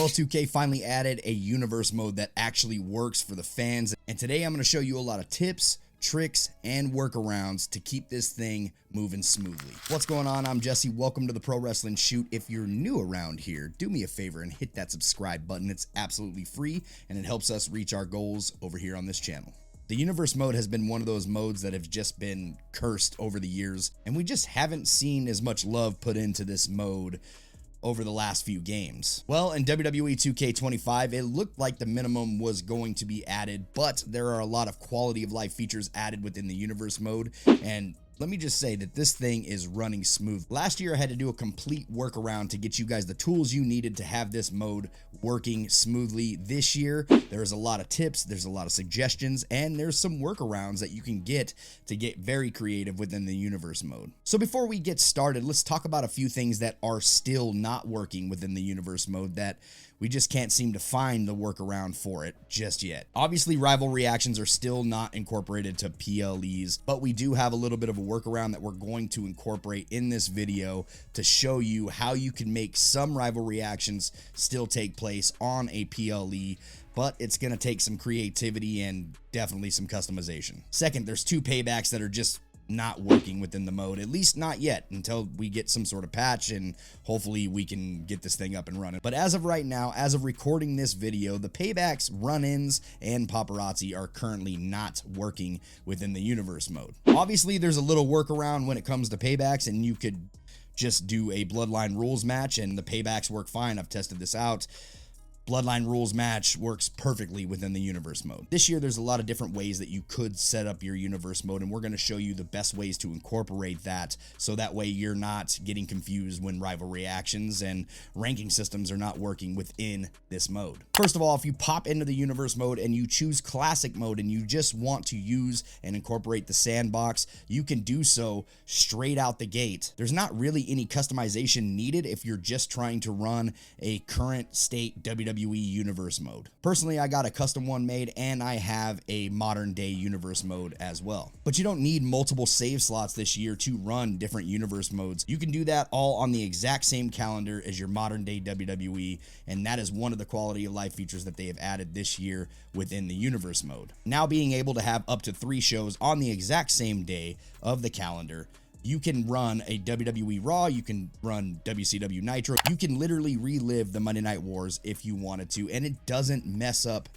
Well, 2K finally added a universe mode that actually works for the fans, and today I'm going to show you a lot of tips, tricks, and workarounds to keep this thing moving smoothly. What's going on? I'm Jesse. Welcome to the Pro Wrestling Shoot. If you're new around here, do me a favor and hit that subscribe button. It's absolutely free, and it helps us reach our goals over here on this channel. The universe mode has been one of those modes that have just been cursed over the years, and we just haven't seen as much love put into this mode over the last few games. Well, in WWE 2K25, it looked like the minimum was going to be added, but there are a lot of quality of life features added within the universe mode, and let me just say that this thing is running smooth. Last year, I had to do a complete workaround to get you guys the tools you needed to have this mode working smoothly. This year, there's a lot of tips, there's a lot of suggestions, and there's some workarounds that you can get to get very creative within the universe mode. So before we get started, let's talk about a few things that are still not working within the universe mode that we just can't seem to find the workaround for it just yet. Obviously, rival reactions are still not incorporated to PLEs, but we do have a little bit of a workaround that we're going to incorporate in this video to show you how you can make some rival reactions still take place on a PLE, but it's going to take some creativity and definitely some customization. Second, there's two paybacks that are just not working within the mode, at least not yet, until we get some sort of patch and hopefully we can get this thing up and running. But as of right now, as of recording this video, the paybacks, run-ins, and paparazzi are currently not working within the universe mode. Obviously, there's a little workaround when it comes to paybacks, and you could just do a bloodline rules match and the paybacks work fine. I've tested this out. Bloodline rules match works perfectly within the universe mode. This year, there's a lot of different ways that you could set up your universe mode, and we're going to show you the best ways to incorporate that, so that way you're not getting confused when rival reactions and ranking systems are not working within this mode. First of all, if you pop into the universe mode and you choose classic mode and you just want to use and incorporate the sandbox, you can do so straight out the gate. There's not really any customization needed if you're just trying to run a current state WWE universe mode. Personally, I got a custom one made, and I have a modern day universe mode as well. But you don't need multiple save slots this year to run different universe modes. You can do that all on the exact same calendar as your modern day WWE, and that is one of the quality of life features that they have added this year within the universe mode. Now being able to have up to 3 shows on the exact same day of the calendar, you can run a WWE Raw, you can run WCW Nitro, you can literally relive the Monday Night Wars if you wanted to, and it doesn't mess up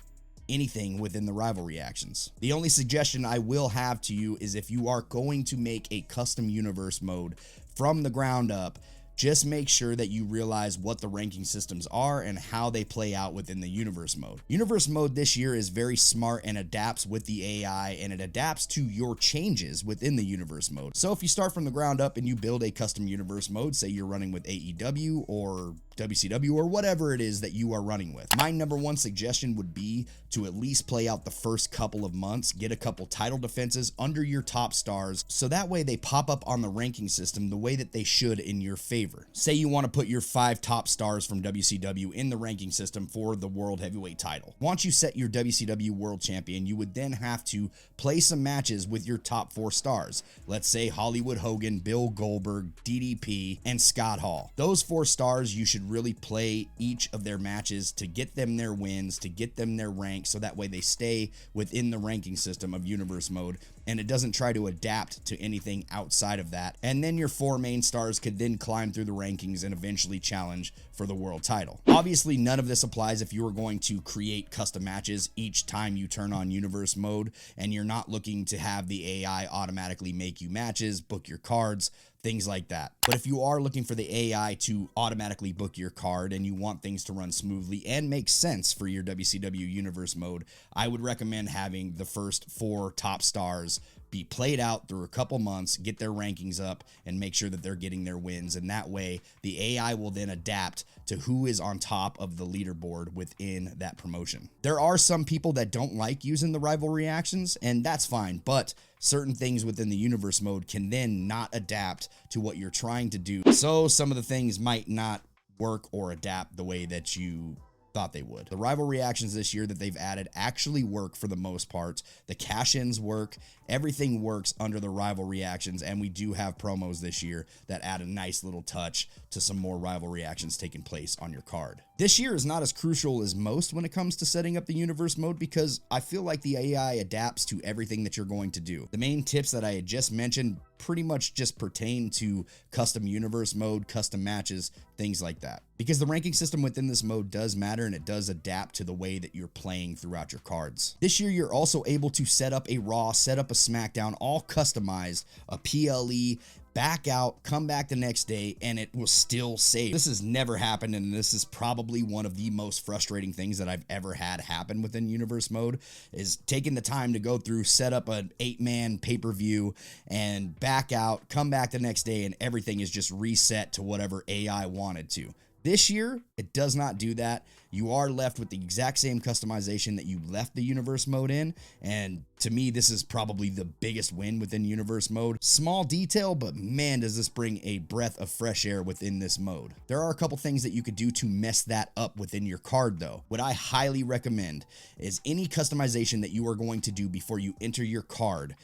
anything within the rival reactions. The only suggestion I will have to you is if you are going to make a custom universe mode from the ground up, just make sure that you realize what the ranking systems are and how they play out within the universe mode. Universe mode this year is very smart and adapts with the AI, and it adapts to your changes within the universe mode. So if you start from the ground up and you build a custom universe mode, say you're running with AEW or WCW or whatever it is that you are running with, my number one suggestion would be to at least play out the first couple of months, get a couple title defenses under your top stars, so that way they pop up on the ranking system the way that they should in your favor. Say you want to put your 5 top stars from WCW in the ranking system for the World Heavyweight title. Once you set your WCW World Champion, you would then have to play some matches with your top 4 stars. Let's say Hollywood Hogan, Bill Goldberg, DDP, and Scott Hall. Those 4 stars, you should really play each of their matches to get them their wins, to get them their rank, so that way they stay within the ranking system of universe mode, and it doesn't try to adapt to anything outside of that. And then your 4 main stars could then climb through the rankings and eventually challenge for the world title. Obviously, none of this applies if you are going to create custom matches each time you turn on universe mode, and you're not looking to have the AI automatically make you matches, book your cards, things like that. But if you are looking for the AI to automatically book your card and you want things to run smoothly and make sense for your WCW universe mode, I would recommend having the first 4 top stars be played out through a couple months, get their rankings up, and make sure that they're getting their wins. And that way, the AI will then adapt to who is on top of the leaderboard within that promotion. There are some people that don't like using the rival reactions, and that's fine, but certain things within the universe mode can then not adapt to what you're trying to do. So some of the things might not work or adapt the way that you thought they would. The rival reactions this year that they've added actually work for the most part. The cash-ins work. Everything works under the rival reactions, and we do have promos this year that add a nice little touch to some more rival reactions taking place on your card. This year is not as crucial as most when it comes to setting up the universe mode because I feel like the AI adapts to everything that you're going to do. The main tips that I had just mentioned pretty much just pertain to custom universe mode, custom matches, things like that. Because the ranking system within this mode does matter and it does adapt to the way that you're playing throughout your cards. This year, you're also able to set up a Raw, set up a SmackDown, all customized, a PLE, back out, come back the next day, and it will still save. This has never happened, and this is probably one of the most frustrating things that I've ever had happen within universe mode, is taking the time to go through, set up an 8-man pay-per-view, and back out, come back the next day, and everything is just reset to whatever AI wanted to. This year, it does not do that. You are left with the exact same customization that you left the universe mode in, and to me, this is probably the biggest win within universe mode. Small detail, but man, does this bring a breath of fresh air within this mode. There are a couple things that you could do to mess that up within your card, though. What I highly recommend is any customization that you are going to do before you enter your card,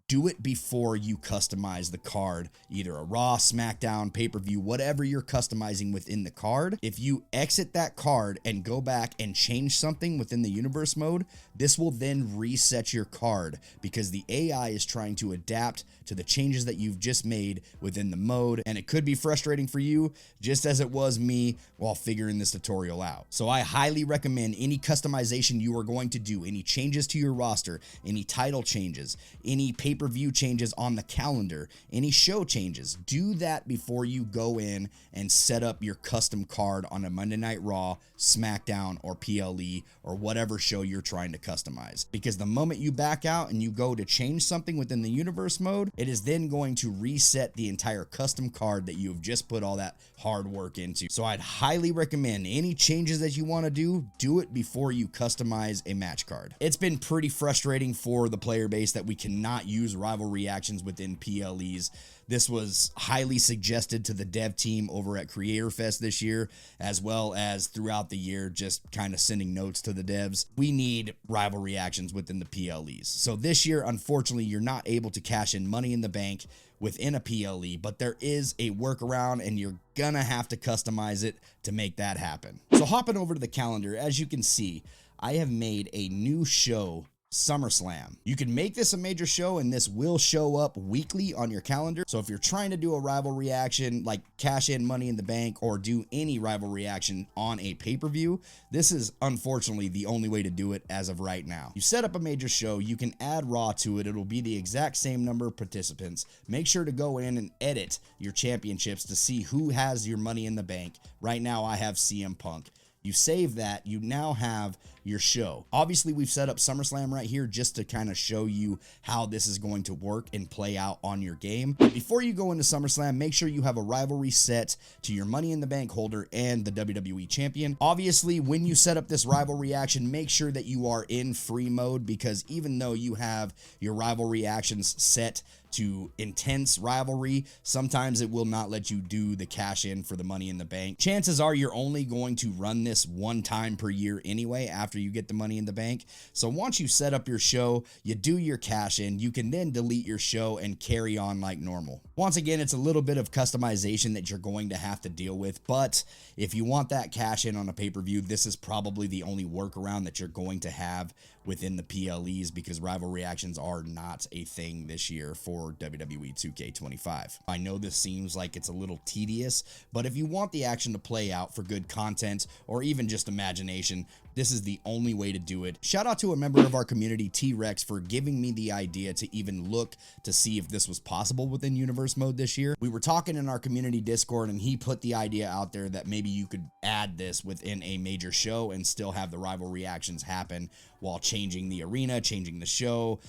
do it before you customize the card, either a Raw, SmackDown, pay-per-view, whatever you're customizing within the card. If you exit that card and go back and change something within the universe mode, this will then reset your card because the AI is trying to adapt to the changes that you've just made within the mode, and it could be frustrating for you just as it was me while figuring this tutorial out. So I highly recommend any customization you are going to do, any changes to your roster, any title changes, any pay-per-view changes on the calendar, any show changes, do that before you go in and set up your custom card on a Monday Night Raw, SmackDown, or PLE, or whatever show you're trying to customize. Because the moment you back out and you go to change something within the universe mode, it is then going to reset the entire custom card that you have just put all that hard work into. So I'd highly recommend any changes that you want to do it before you customize a match card. It's been pretty frustrating for the player base that we cannot use rival reactions within PLEs. This was highly suggested to the dev team over at Creator Fest this year, as well as throughout the year, just kind of sending notes to the devs. We need rival reactions within the PLEs. So this year, unfortunately, you're not able to cash in money in the bank within a PLE, but there is a workaround and you're gonna have to customize it to make that happen. So hopping over to the calendar, as you can see, I have made a new show, SummerSlam. You can make this a major show and this will show up weekly on your calendar. So if you're trying to do a rival reaction like cash in money in the bank or do any rival reaction on a pay-per-view, this is unfortunately the only way to do it as of right now. You set up a major show, you can add Raw to it. It'll be the exact same number of participants. Make sure to go in and edit your championships to see who has your money in the bank. Right now I have CM Punk. You save that, you now have your show. Obviously, we've set up SummerSlam right here just to kind of show you how this is going to work and play out on your game. But before you go into SummerSlam, make sure you have a rivalry set to your Money in the Bank holder and the WWE Champion. Obviously, when you set up this rivalry action, make sure that you are in free mode because even though you have your rivalry actions set to intense rivalry, sometimes it will not let you do the cash in for the Money in the Bank. Chances are you're only going to run this one time per year anyway after you get the Money in the Bank. So once you set up your show, you do your cash in, you can then delete your show and carry on like normal. Once again, it's a little bit of customization that you're going to have to deal with, but if you want that cash in on a pay-per-view, this is probably the only workaround that you're going to have within the PLEs because rival reactions are not a thing this year for WWE 2K25. I know this seems like it's a little tedious, but if you want the action to play out for good content or even just imagination, this is the only way to do it. Shout out to a member of our community, T-Rex, for giving me the idea to even look to see if this was possible within universe mode this year. We were talking in our community Discord and he put the idea out there that maybe you could add this within a major show and still have the rival reactions happen while changing the arena, changing the show,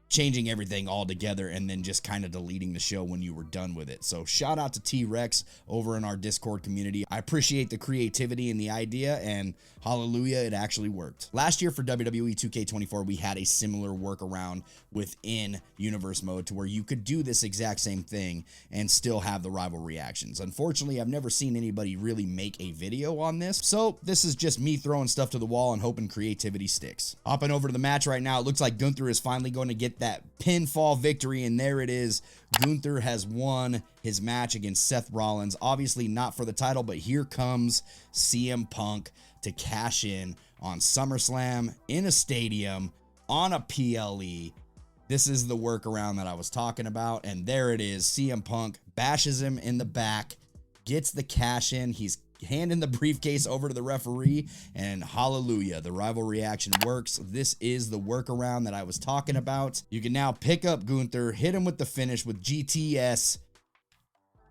changing everything all together and then just kind of deleting the show when you were done with it. So shout out to T-Rex over in our Discord community. I appreciate the creativity and the idea, and hallelujah, it actually worked. Last year for WWE 2K24, we had a similar workaround within universe mode to where you could do this exact same thing and still have the rival reactions. Unfortunately, I've never seen anybody really make a video on this, so this is just me throwing stuff to the wall and hoping creativity sticks. Hopping over to the match right now, it looks like Gunther is finally going to get get that pinfall victory, and there it is. Gunther has won his match against Seth Rollins. Obviously not for the title, but here comes CM Punk to cash in on SummerSlam in a stadium on a PLE. This is the workaround that I was talking about, and there it is. CM Punk bashes him in the back, gets the cash in. He's handing the briefcase over to the referee, and hallelujah, the rival reaction works. This is the workaround that I was talking about. You can now pick up Gunther, hit him with the finish with GTS,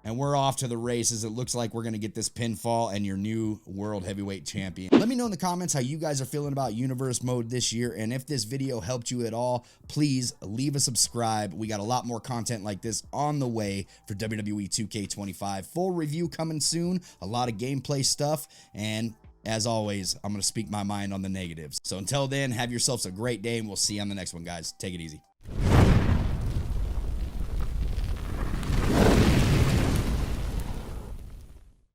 and we're off to the races. It looks like we're going to get this pinfall and your new World Heavyweight Champion. Let me know in the comments how you guys are feeling about Universe Mode this year, and if this video helped you at all, please leave a subscribe. We got a lot more content like this on the way for WWE 2K25. Full review coming soon, a lot of gameplay stuff, and as always, I'm going to speak my mind on the negatives. So until then, have yourselves a great day, and we'll see you on the next one, guys. Take it easy.